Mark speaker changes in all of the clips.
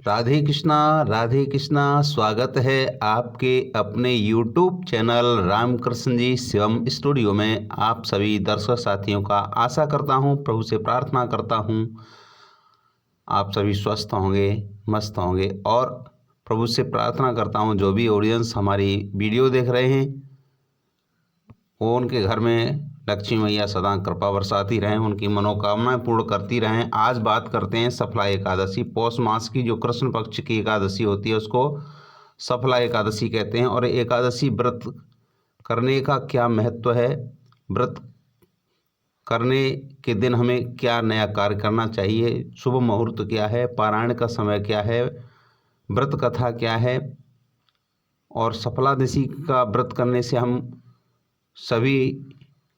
Speaker 1: राधे कृष्णा। स्वागत है आपके अपने YouTube चैनल रामकृष्ण जी शिवम स्टूडियो में। आप सभी दर्शक साथियों का आशा करता हूं, प्रभु से प्रार्थना करता हूं आप सभी स्वस्थ होंगे, मस्त होंगे। और प्रभु से प्रार्थना करता हूं जो भी ऑडियंस हमारी वीडियो देख रहे हैं वो उनके घर में लक्ष्मी मैया सदा कृपा बरसाती रहें, उनकी मनोकामनाएं पूर्ण करती रहें। आज बात करते हैं सफला एकादशी। पौष मास की जो कृष्ण पक्ष की एकादशी होती है उसको सफला एकादशी कहते हैं। और एकादशी व्रत करने का क्या महत्व है, व्रत करने के दिन हमें क्या नया कार्य करना चाहिए, शुभ मुहूर्त क्या है, पारायण का समय क्या है, व्रत कथा क्या है, और सफलादशी का व्रत करने से हम सभी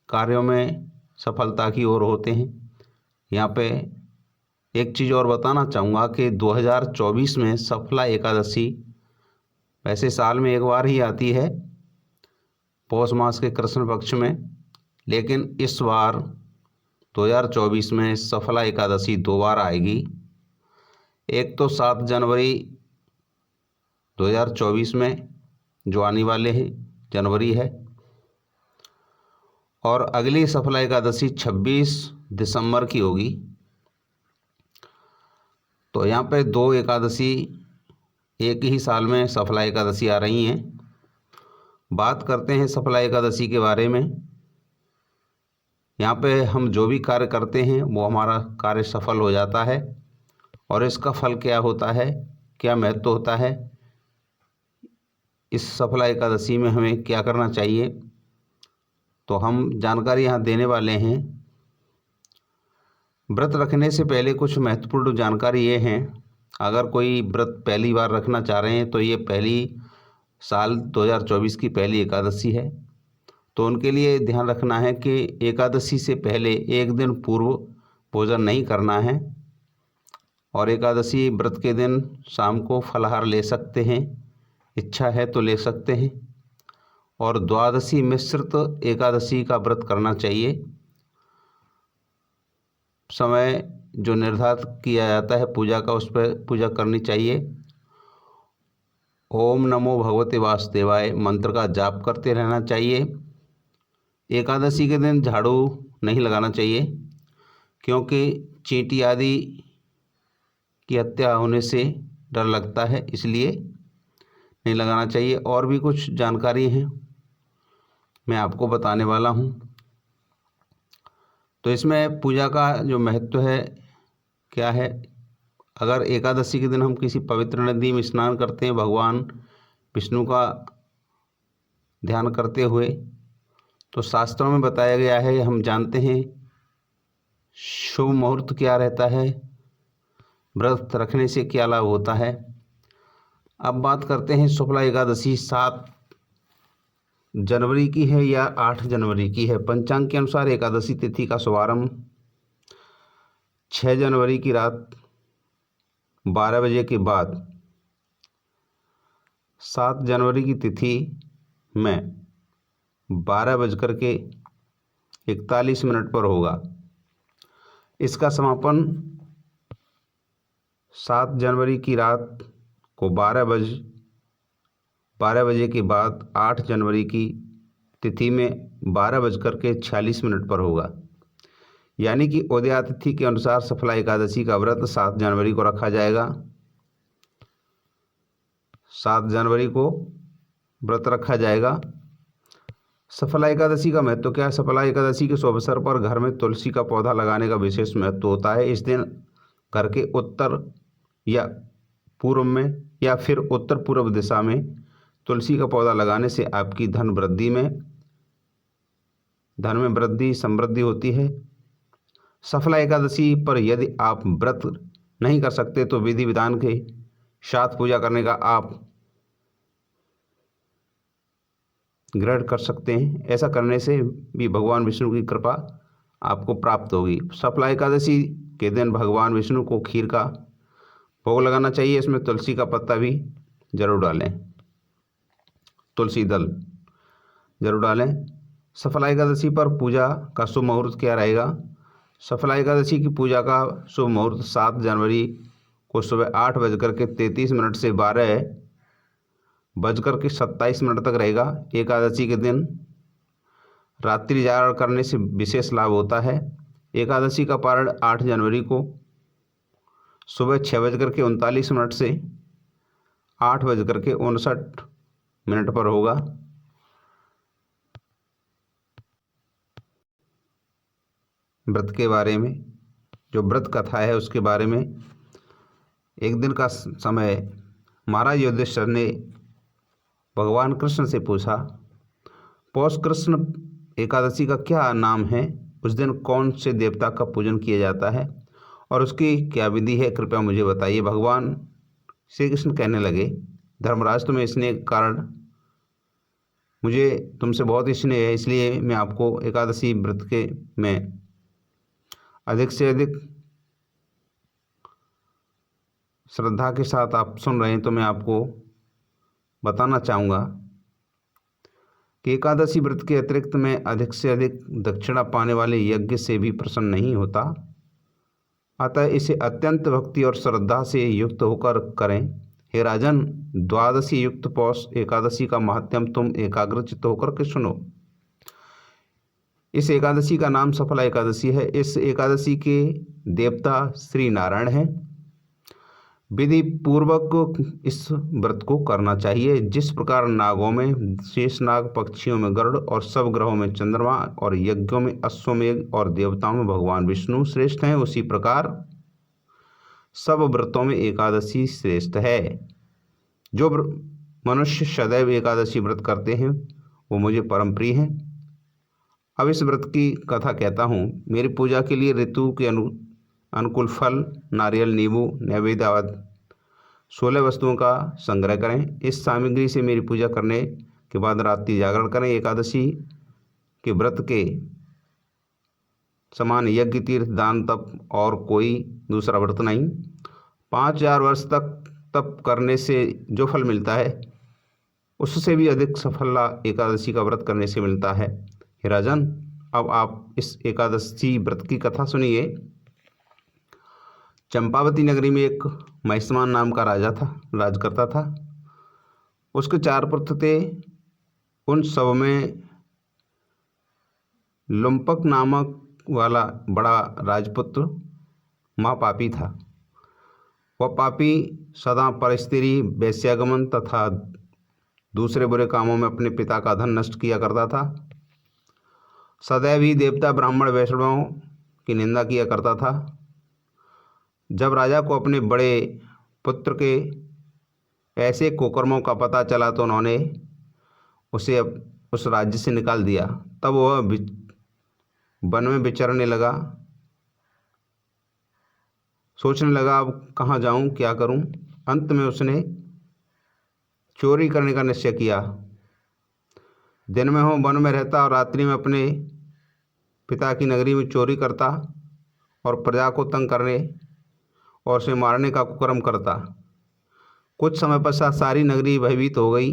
Speaker 1: कार्यों में सफलता की ओर होते हैं। यहाँ पे एक चीज़ और बताना चाहूँगा कि 2024 में सफला एकादशी वैसे साल में एक बार ही आती है, पौष मास के कृष्ण पक्ष में, लेकिन इस बार 2024 में सफला एकादशी 2 बार आएगी। एक तो 7 जनवरी 2024 में जो आने वाले हैं जनवरी है, और अगली सफला एकादशी 26 दिसंबर की होगी। तो यहाँ पे 2 एकादशी एक ही साल में सफला एकादशी आ रही हैं। बात करते हैं सफला एकादशी के बारे में। यहाँ पे हम जो भी कार्य करते हैं वो हमारा कार्य सफल हो जाता है। और इसका फल क्या होता है, क्या महत्व होता है, इस सफला एकादशी में हमें क्या करना चाहिए, तो हम जानकारी यहाँ देने वाले हैं। व्रत रखने से पहले कुछ महत्वपूर्ण जानकारी ये हैं। अगर कोई व्रत पहली बार रखना चाह रहे हैं तो ये पहली साल 2024 की पहली एकादशी है, तो उनके लिए ध्यान रखना है कि एकादशी से पहले एक दिन पूर्व भोजन नहीं करना है। और एकादशी व्रत के दिन शाम को फलाहार ले सकते हैं, इच्छा है तो ले सकते हैं। और द्वादशी मिश्रित एकादशी का व्रत करना चाहिए। समय जो निर्धारित किया जाता है पूजा का, उस पर पूजा करनी चाहिए। ओम नमो भगवते वासुदेवाय मंत्र का जाप करते रहना चाहिए। एकादशी के दिन झाड़ू नहीं लगाना चाहिए, क्योंकि चींटी आदि की हत्या होने से डर लगता है, इसलिए नहीं लगाना चाहिए। और भी कुछ जानकारी है मैं आपको बताने वाला हूँ। तो इसमें पूजा का जो महत्व है क्या है, अगर एकादशी के दिन हम किसी पवित्र नदी में स्नान करते हैं भगवान विष्णु का ध्यान करते हुए, तो शास्त्रों में बताया गया है, हम जानते हैं शुभ मुहूर्त क्या रहता है, व्रत रखने से क्या लाभ होता है। अब बात करते हैं सफला एकादशी 7 जनवरी की है या 8 जनवरी की है। पंचांग के अनुसार एकादशी तिथि का शुभारंभ 6 जनवरी की रात 12 बजे के बाद 7 जनवरी की तिथि में 12:41 पर होगा। इसका समापन 7 जनवरी की रात को 12 बजे के बाद 8 जनवरी की तिथि में 12:46 पर होगा। यानी कि उदया तिथि के अनुसार सफला एकादशी का व्रत 7 जनवरी को रखा जाएगा। 7 जनवरी को व्रत रखा जाएगा। सफला एकादशी का महत्व क्या है। सफला एकादशी के शुभ अवसर पर घर में तुलसी का पौधा लगाने का विशेष महत्व होता है। इस दिन घर के उत्तर या पूर्व में या फिर उत्तर पूर्व दिशा में तुलसी का पौधा लगाने से आपकी धन में वृद्धि समृद्धि होती है। सफला एकादशी पर यदि आप व्रत नहीं कर सकते तो विधि विधान के साथ पूजा करने का आप ग्रहण कर सकते हैं। ऐसा करने से भी भगवान विष्णु की कृपा आपको प्राप्त होगी। सफला एकादशी के दिन भगवान विष्णु को खीर का भोग लगाना चाहिए। इसमें तुलसी का पत्ता भी जरूर डालें, तुलसी दल जरूर डालें। सफला एकादशी पर पूजा का शुभ मुहूर्त क्या रहेगा। सफला एकादशी की पूजा का शुभ मुहूर्त 7 जनवरी वो सुबह 8:33 से 12:27 तक रहेगा। एकादशी के दिन रात्रि जागरण करने से विशेष लाभ होता है। एकादशी का पारण 8 जनवरी को सुबह 6:39 से 8:59 पर होगा। व्रत के बारे में, जो व्रत कथा है उसके बारे में, एक दिन का समय महाराज युधिष्ठिर ने भगवान कृष्ण से पूछा, पौष कृष्ण एकादशी का क्या नाम है? उस दिन कौन से देवता का पूजन किया जाता है और उसकी क्या विधि है, कृपया मुझे बताइए। भगवान श्री कृष्ण कहने लगे, धर्मराज तुम्हें स्नेह के कारण मुझे तुमसे बहुत स्नेह है, इसलिए मैं आपको एकादशी व्रत के में अधिक से अधिक श्रद्धा के साथ आप सुन रहे हैं तो मैं आपको बताना चाहूँगा कि एकादशी व्रत के अतिरिक्त मैं अधिक से अधिक दक्षिणा पाने वाले यज्ञ से भी प्रसन्न नहीं होता। अतः इसे अत्यंत भक्ति और श्रद्धा से युक्त होकर करें। हे राजन, द्वादशी युक्त पौष एकादशी का महात्म्य तुम एकाग्रचित्त होकर के सुनो। इस एकादशी का नाम सफला एकादशी है। इस एकादशी के देवता श्री नारायण हैं। विधि पूर्वक इस व्रत को करना चाहिए। जिस प्रकार नागों में शेषनाग, पक्षियों में गरुड़ और सब ग्रहों में चंद्रमा और यज्ञों में अश्वमेघ और देवताओं में भगवान विष्णु श्रेष्ठ हैं, उसी प्रकार सब व्रतों में एकादशी श्रेष्ठ है। जो मनुष्य सदैव एकादशी व्रत करते हैं वो मुझे परम प्रिय हैं। अब इस व्रत की कथा कहता हूँ। मेरी पूजा के लिए ऋतु के अनुकूल फल, नारियल, नींबू, नैवेद्य आदि 16 वस्तुओं का संग्रह करें। इस सामग्री से मेरी पूजा करने के बाद रात्रि जागरण करें। एकादशी के व्रत के समान यज्ञ, तीर्थ, दान, तप और कोई दूसरा व्रत नहीं। 5000 वर्ष तक तप करने से जो फल मिलता है उससे भी अधिक सफल एकादशी का व्रत करने से मिलता है। हे राजन, अब आप इस एकादशी व्रत की कथा सुनिए। चंपावती नगरी में एक महिष्मान नाम का राज करता था। उसके 4 पुत्र थे। उन सब में लुम्पक नामक वाला बड़ा राजपुत्र महापापी था। वह पापी सदा परस्त्री, वेश्यागमन तथा दूसरे बुरे कामों में अपने पिता का धन नष्ट किया करता था। सदैव ही देवता, ब्राह्मण, वैष्णवों की निंदा किया करता था। जब राजा को अपने बड़े पुत्र के ऐसे कुकर्मों का पता चला तो उन्होंने उसे उस राज्य से निकाल दिया। तब वह वन में विचरने लगा, सोचने लगा अब कहाँ जाऊँ, क्या करूँ। अंत में उसने चोरी करने का निश्चय किया। दिन में वो वन में रहता और रात्रि में अपने पिता की नगरी में चोरी करता और प्रजा को तंग करने और उसे मारने का कुकर्म करता। कुछ समय पश्चात सारी नगरी भयभीत हो गई।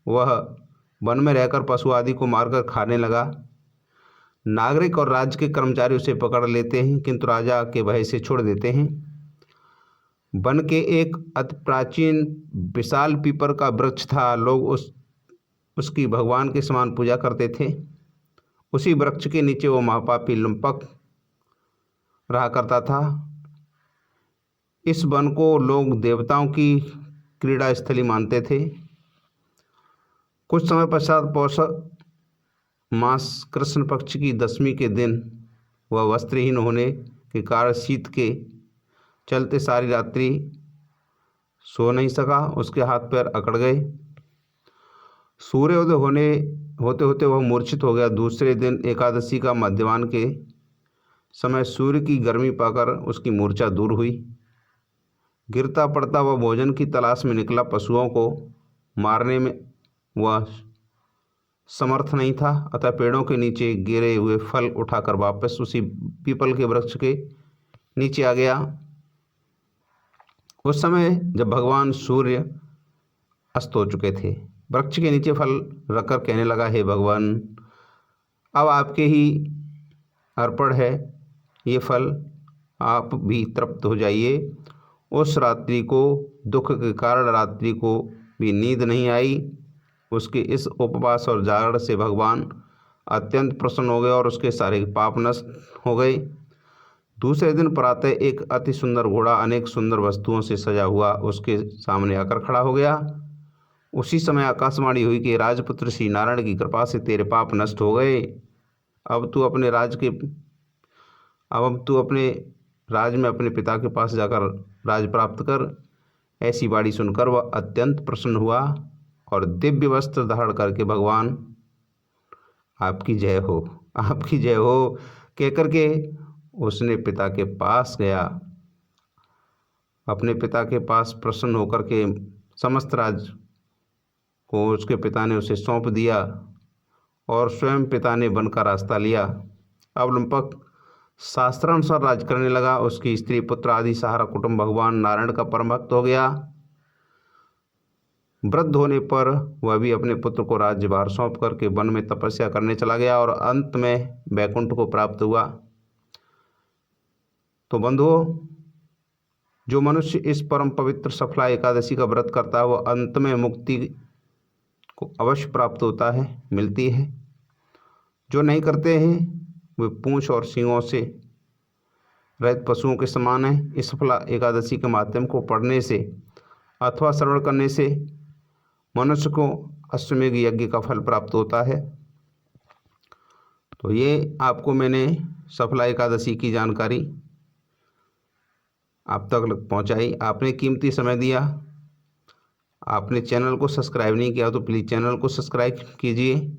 Speaker 1: वह वन में रहकर पशु आदि को मारकर खाने लगा। नागरिक और राज्य के कर्मचारी उसे पकड़ लेते हैं, किंतु राजा के भय से छोड़ देते हैं। वन के एक अति प्राचीन विशाल पीपल का वृक्ष था। लोग उसकी भगवान के समान पूजा करते थे। उसी वृक्ष के नीचे वो महापापी लुम्पक रहा करता था। इस वन को लोग देवताओं की क्रीड़ा स्थली मानते थे। कुछ समय पश्चात पौष मास कृष्ण पक्ष की 10वीं के दिन वह वस्त्रहीन होने के कारण शीत के चलते सारी रात्रि सो नहीं सका। उसके हाथ पैर अकड़ गए। सूर्योदय होते होते वह मूर्छित हो गया। दूसरे दिन एकादशी का मध्यमान के समय सूर्य की गर्मी पाकर उसकी मूर्छा दूर हुई। गिरता पड़ता वह भोजन की तलाश में निकला। पशुओं को मारने में वह समर्थ नहीं था, अतः पेड़ों के नीचे गिरे हुए फल उठाकर वापस उसी पीपल के वृक्ष के नीचे आ गया। उस समय जब भगवान सूर्य अस्त हो चुके थे, वृक्ष के नीचे फल रखकर कहने लगा, हे भगवान, अब आपके ही अर्पण है ये फल, आप भी तृप्त हो जाइए उस रात्रि को दुख के कारण रात्रि को भी नींद नहीं आई। उसके इस उपवास और जागरण से भगवान अत्यंत प्रसन्न हो गए और उसके सारे पाप नष्ट हो गए। दूसरे दिन प्रातः एक अति सुंदर घोड़ा अनेक सुंदर वस्तुओं से सजा हुआ उसके सामने आकर खड़ा हो गया। उसी समय आकाशवाणी हुई कि राजपुत्र श्री नारायण की कृपा से तेरे पाप नष्ट हो गए। अब तू अपने राज में अपने पिता के पास जाकर राज प्राप्त कर। ऐसी बाणी सुनकर वह अत्यंत प्रसन्न हुआ और दिव्य वस्त्र धारण करके भगवान आपकी जय हो, आपकी जय हो कहकर के उसने पिता के पास गया। अपने पिता के पास प्रसन्न होकर के समस्त राज को उसके पिता ने उसे सौंप दिया और स्वयं पिता ने वन का रास्ता लिया। अब लंपक शास्त्रानुसार राज करने लगा। उसकी स्त्री पुत्र आदि सारा कुटुंब भगवान नारायण का परम भक्त हो गया। वृद्ध होने पर वह भी अपने पुत्र को राज्यभार सौंप करके वन में तपस्या करने चला गया और अंत में वैकुंठ को प्राप्त हुआ। तो बंधुओं, जो मनुष्य इस परम पवित्र सफला एकादशी का व्रत करता है वह अंत में मुक्ति को अवश्य प्राप्त होता है, मिलती है। जो नहीं करते हैं वे पूंछ और सींगों से रहित पशुओं के समान है। इस सफला एकादशी के माध्यम को पढ़ने से अथवा श्रवण करने से मनुष्य को अश्वमेध यज्ञ का फल प्राप्त होता है। तो ये आपको मैंने सफला एकादशी की जानकारी आप तक पहुंचाई। आपने कीमती समय दिया। आपने चैनल को सब्सक्राइब नहीं किया तो प्लीज़ चैनल को सब्सक्राइब कीजिए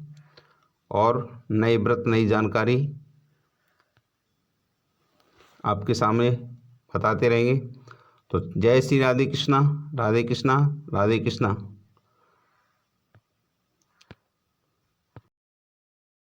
Speaker 1: और नए व्रत नई जानकारी आपके सामने बताते रहेंगे। तो जय श्री राधे कृष्णा, राधे कृष्णा, राधे कृष्णा।